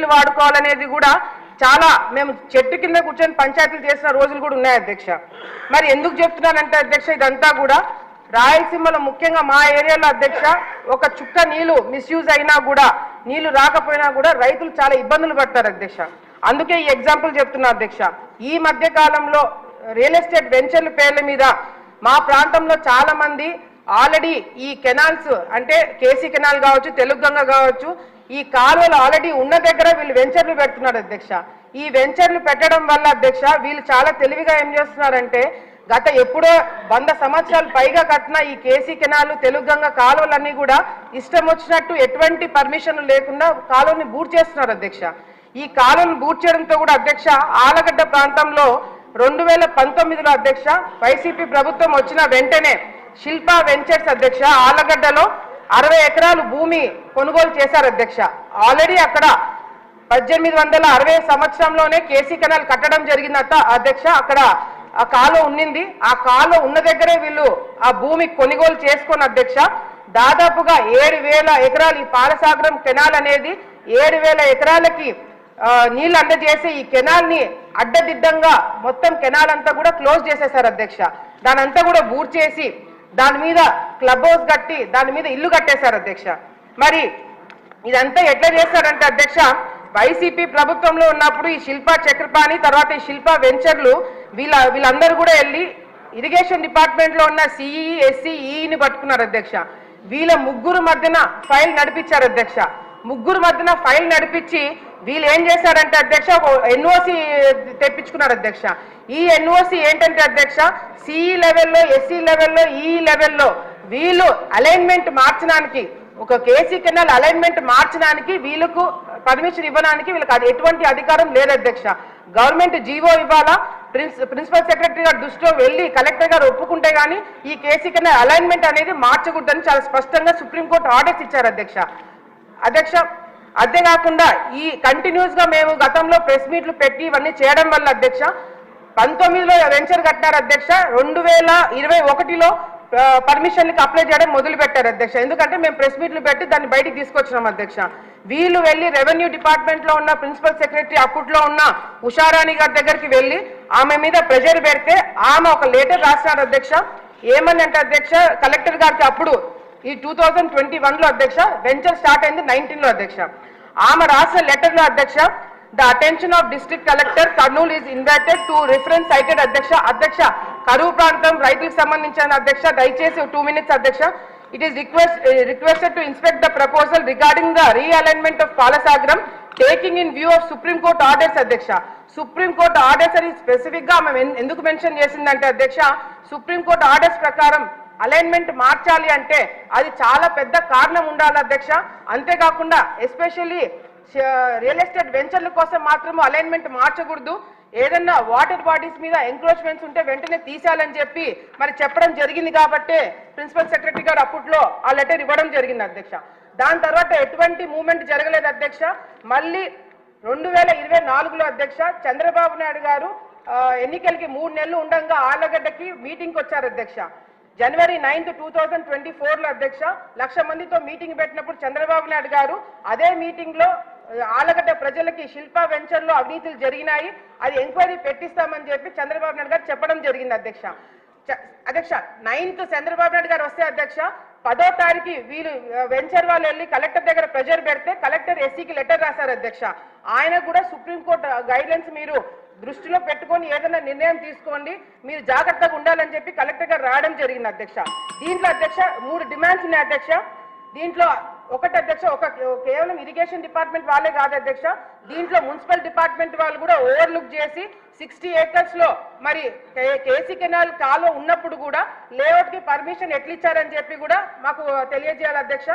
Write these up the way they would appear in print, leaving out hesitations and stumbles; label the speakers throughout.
Speaker 1: నీళ్లు వాడుకోవాలనేది కూడా చాలా మేము చెట్టు కింద కూర్చొని పంచాయతీలు చేసిన రోజులు కూడా ఉన్నాయి అధ్యక్ష. మరి ఎందుకు చెప్తున్నానంటే అధ్యక్ష, ఇదంతా కూడా రాయలసీమలో ముఖ్యంగా మా ఏరియాలో అధ్యక్ష ఒక చుక్క నీళ్లు మిస్యూజ్ అయినా కూడా, నీళ్లు రాకపోయినా కూడా రైతులు చాలా ఇబ్బందులు పడతారు అధ్యక్ష. అందుకే ఈ ఎగ్జాంపుల్ చెప్తున్నా అధ్యక్ష. ఈ మధ్య కాలంలో రియల్ ఎస్టేట్ వెంచర్ల పేర్ల మీద మా ప్రాంతంలో చాలా మంది ఆల్రెడీ ఈ కెనాల్స్ అంటే కేసీ కెనాల్ కావచ్చు, తెలుగుగంగ కావచ్చు, ఈ కాలువలు ఆల్రెడీ ఉన్న దగ్గర వీళ్ళు వెంచర్లు పెడుతున్నారు అధ్యక్ష. ఈ వెంచర్లు పెట్టడం వల్ల అధ్యక్ష వీళ్ళు చాలా తెలివిగా ఏం చేస్తున్నారంటే, గత ఎప్పుడో 100 సంవత్సరాలు పైగా కట్టిన ఈ కేసీ కెనాలు, తెలుగుగంగ కాలువలన్నీ కూడా ఇష్టం వచ్చినట్టు ఎటువంటి పర్మిషన్లు లేకుండా కాలువని బూట్ చేస్తున్నారు అధ్యక్ష. ఈ కాలువను బూట్ చేయడంతో కూడా అధ్యక్ష ఆలగడ్డ ప్రాంతంలో 2019లో అధ్యక్ష వైసీపీ ప్రభుత్వం వచ్చిన వెంటనే శిల్పా వెంచర్స్ అధ్యక్ష ఆలగడ్డలో 60 ఎకరాలు భూమి కొనుగోలు చేశారు అధ్యక్ష. ఆల్రెడీ అక్కడ 1860 సంవత్సరంలోనే కేసీ కెనాల్ కట్టడం జరిగింది అధ్యక్ష. అక్కడ ఆ కాలువ ఉన్నింది. ఆ కాలువ ఉన్న దగ్గరే వీళ్ళు ఆ భూమి కొనుగోలు చేసుకున్న అధ్యక్ష దాదాపుగా 7,000 ఎకరాలు ఈ పాలసాగరం కెనాల్ అనేది 7,000 ఎకరాలకి నీళ్లు అందజేసి ఈ కెనాల్ ని అడ్డదిడ్డంగా మొత్తం కెనాల్ అంతా కూడా క్లోజ్ చేసేశారు అధ్యక్ష. దాని అంతా కూడా బూట్ చేసి దాని మీద క్లబ్ హౌస్ కట్టి దాని మీద ఇల్లు కట్టేశారు అధ్యక్ష. మరి ఇదంతా ఎట్లా చేశారంటే అధ్యక్ష, వైసీపీ ప్రభుత్వంలో ఉన్నప్పుడు ఈ శిల్పా చక్రపాణి తర్వాత ఈ శిల్పా వెంచర్లు వీళ్ళందరూ కూడా వెళ్ళి ఇరిగేషన్ డిపార్ట్మెంట్ లో ఉన్న సిఈ, ఎస్సీ, ఈని పట్టుకున్నారు అధ్యక్ష. వీళ్ళ ముగ్గురు మధ్యన ఫైల్ నడిపించారు అధ్యక్ష. ముగ్గురు మధ్యన ఫైల్ నడిపించి వీళ్ళు ఏం చేశారంటే అధ్యక్ష ఎన్ఓసి తెప్పించుకున్నారు అధ్యక్ష. ఈ ఎన్ఓసి ఏంటంటే అధ్యక్ష సిఈ లెవెల్లో, ఎస్సీ లెవెల్లో, ఈ లెవెల్లో వీళ్ళు అలైన్మెంట్ మార్చడానికి, ఒక కేసీ కెనాల్ అలైన్మెంట్ మార్చడానికి వీళ్ళకు పర్మిషన్ ఇవ్వడానికి వీళ్ళకి అది ఎటువంటి అధికారం లేదు అధ్యక్ష. గవర్నమెంట్ జీవో ఇవ్వాలా, ప్రిన్సిపల్ సెక్రటరీ గారు దృష్టిలో వెళ్ళి కలెక్టర్ గారు ఒప్పుకుంటే గానీ ఈ కేసీ కెనాల్ అలైన్మెంట్ అనేది మార్చకూడదని చాలా స్పష్టంగా సుప్రీంకోర్టు ఆర్డర్స్ ఇచ్చారు అధ్యక్ష. అంతేకాకుండా ఈ కంటిన్యూస్ గా మేము గతంలో ప్రెస్ మీట్లు పెట్టి ఇవన్నీ చేయడం వల్ల అధ్యక్ష 19లో వెంచర్ కట్టారు అధ్యక్ష. 2021లో పర్మిషన్కి అప్లై చేయడం మొదలు పెట్టారు అధ్యక్ష. ఎందుకంటే మేము ప్రెస్ మీట్లు పెట్టి దాన్ని బయటికి తీసుకొచ్చినాం అధ్యక్ష. వీళ్ళు వెళ్ళి రెవెన్యూ డిపార్ట్మెంట్ లో ఉన్న ప్రిన్సిపల్ సెక్రటరీ అప్పట్లో ఉన్న ఉషారాణి గారి దగ్గరికి వెళ్ళి ఆమె మీద ప్రెషర్ పెడితే ఆమె ఒక లెటర్ రాసినారు అధ్యక్ష. ఏమని అంటే అధ్యక్ష కలెక్టర్ గారికి అప్పుడు ఈ 2021లో అధ్యక్ష వెంచర్ స్టార్ట్ అయింది 19లో అధ్యక్ష. ఆమె రాసిన లెటర్ లో అధ్యక్ష the attention of district collector Kurnool is invited to reference sighted అధ్యక్ష కరువు ప్రాంతం రైతులకు సంబంధించిన అధ్యక్ష దయచేసి 2 minutes అధ్యక్ష. It is requested to inspect the proposal regarding the realignment of Palasagaram taking in view of supreme court orders అధ్యక్ష. సుప్రీం కోర్టు ఆర్డర్స్ అని స్పెసిఫిక్ గా మేము ఎందుకు మెన్షన్ చేసిందంటే అధ్యక్ష సుప్రీం కోర్టు ఆర్డర్స్ ప్రకారం అలైన్మెంట్ మార్చాలి అంటే అది చాలా పెద్ద కారణం ఉండాలి అధ్యక్ష. అంతేకాకుండా ఎస్పెషల్లీ రియల్ ఎస్టేట్ వెంచర్ల కోసం మాత్రము అలైన్మెంట్ మార్చకూడదు. ఏదన్నా వాటర్ బాడీస్ మీద ఎంక్రోచ్మెంట్స్ ఉంటే వెంటనే తీసేయాలని చెప్పి మరి చెప్పడం జరిగింది కాబట్టి ప్రిన్సిపల్ సెక్రటరీ గారు అప్పట్లో ఆ లెటర్ ఇవ్వడం జరిగింది అధ్యక్ష. దాని తర్వాత ఎటువంటి మూవ్మెంట్ జరగలేదు అధ్యక్ష. మళ్ళీ 2024లో అధ్యక్ష చంద్రబాబు నాయుడు గారు ఎన్నికలకి 3 నెలలు ఉండగా ఆళ్లగడ్డకి మీటింగ్కి వచ్చారు అధ్యక్ష. January 9th, 2024లో అధ్యక్ష 1,00,000 మందితో మీటింగ్ పెట్టినప్పుడు చంద్రబాబు నాయుడు గారు అదే మీటింగ్ లో ఆలగడ్డ ప్రజలకి శిల్పా వెంచర్ లో అవినీతులు జరిగినాయి, అది ఎంక్వైరీ పెట్టిస్తామని చెప్పి చంద్రబాబు నాయుడు గారు చెప్పడం జరిగింది అధ్యక్ష. 9th చంద్రబాబు నాయుడు గారు వస్తే అధ్యక్ష 10వ తారీఖు వీళ్ళు వెంచర్ వాళ్ళు వెళ్ళి కలెక్టర్ దగ్గర ప్రెజర్ పెడితే కలెక్టర్ ఎస్సీకి లెటర్ రాశారు అధ్యక్ష. ఆయన కూడా సుప్రీంకోర్టు గైడ్లైన్స్ మీరు దృష్టిలో పెట్టుకొని ఏదైనా నిర్ణయం తీసుకోండి, మీరు జాగ్రత్తగా ఉండాలని చెప్పి కలెక్టర్ గారు రావడం జరిగింది అధ్యక్ష. దీంట్లో అధ్యక్ష 3 డిమాండ్స్ ఉన్నాయి అధ్యక్ష. దీంట్లో ఒకటి అధ్యక్ష కేవలం ఇరిగేషన్ డిపార్ట్మెంట్ వాళ్ళే కాదు అధ్యక్ష, దీంట్లో మున్సిపల్ డిపార్ట్మెంట్ వాళ్ళు కూడా ఓవర్లుక్ చేసి 60 acres లో మరి కేసీ కెనాల్ కాలువ ఉన్నప్పుడు కూడా లేఅవుట్ కి పర్మిషన్ ఎట్లా ఇచ్చారని చెప్పి కూడా మాకు తెలియజేయాలి అధ్యక్ష.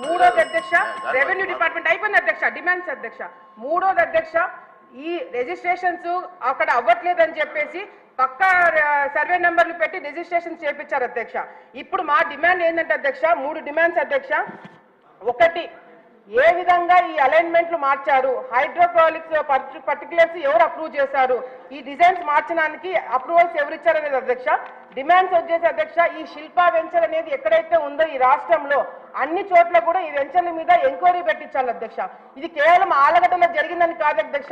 Speaker 1: మూడోది అధ్యక్ష రెవెన్యూ డిపార్ట్మెంట్ అయిపోయింది అధ్యక్ష డిమాండ్స్ అధ్యక్ష. మూడోది అధ్యక్ష ఈ రిజిస్ట్రేషన్స్ అక్కడ అవ్వట్లేదని చెప్పేసి పక్కా సర్వే నెంబర్లు పెట్టి రిజిస్ట్రేషన్ చేయించారు అధ్యక్ష. ఇప్పుడు మా డిమాండ్ ఏంటంటే అధ్యక్ష 3 డిమాండ్స్ అధ్యక్ష. ఒకటి ఏ విధంగా ఈ అలైన్మెంట్లు మార్చారు, హైడ్రోక్రాలిక్స్ పర్టికులర్స్ ఎవరు అప్రూవ్ చేశారు, ఈ డిజైన్స్ మార్చడానికి అప్రూవల్స్ ఎవరు ఇచ్చారనేది అధ్యక్ష. డిమాండ్స్ వచ్చేసి అధ్యక్ష, ఈ శిల్పా వెంచర్ అనేది ఎక్కడైతే ఉందో ఈ రాష్ట్రంలో అన్ని చోట్ల కూడా ఈ వెంచర్ల మీద ఎంక్వైరీ పెట్టించాలి అధ్యక్ష. ఇది కేవలం ఆలగడ్డలో జరిగిందని కాదు అధ్యక్ష,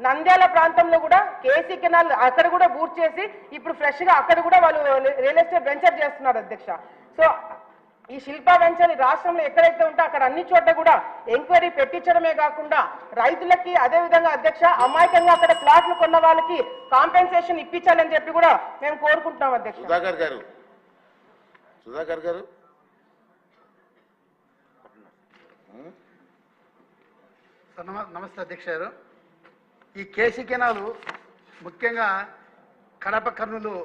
Speaker 1: నంద్యాల ప్రాంతంలో కూడా కేసీ కెనాల్ అక్కడ కూడా పూర్తి చేసి ఇప్పుడు ఫ్రెష్ గా అక్కడ కూడా వాళ్ళు రియల్ ఎస్టేట్ వెంచర్ చేస్తున్నారు అధ్యక్ష. సో ఈ శిల్పా వెంచర్ రాష్ట్రంలో ఎక్కడైతే ఉంటే అక్కడ అన్ని చోట్ల కూడా ఎంక్వైరీ పెట్టించడమే కాకుండా రైతులకి అదే విధంగా అధ్యక్ష అమాయకంగా అక్కడ ప్లాట్లు కొన్న వాళ్ళకి కాంపెన్సేషన్ ఇప్పించాలని చెప్పి కూడా మేము కోరుకుంటున్నాం అధ్యక్ష.
Speaker 2: సుధాకర్ గారు
Speaker 3: నమస్తే అధ్యక్ష గారు. ఈ కేసీ కెనాలు ముఖ్యంగా కడప కర్నూలు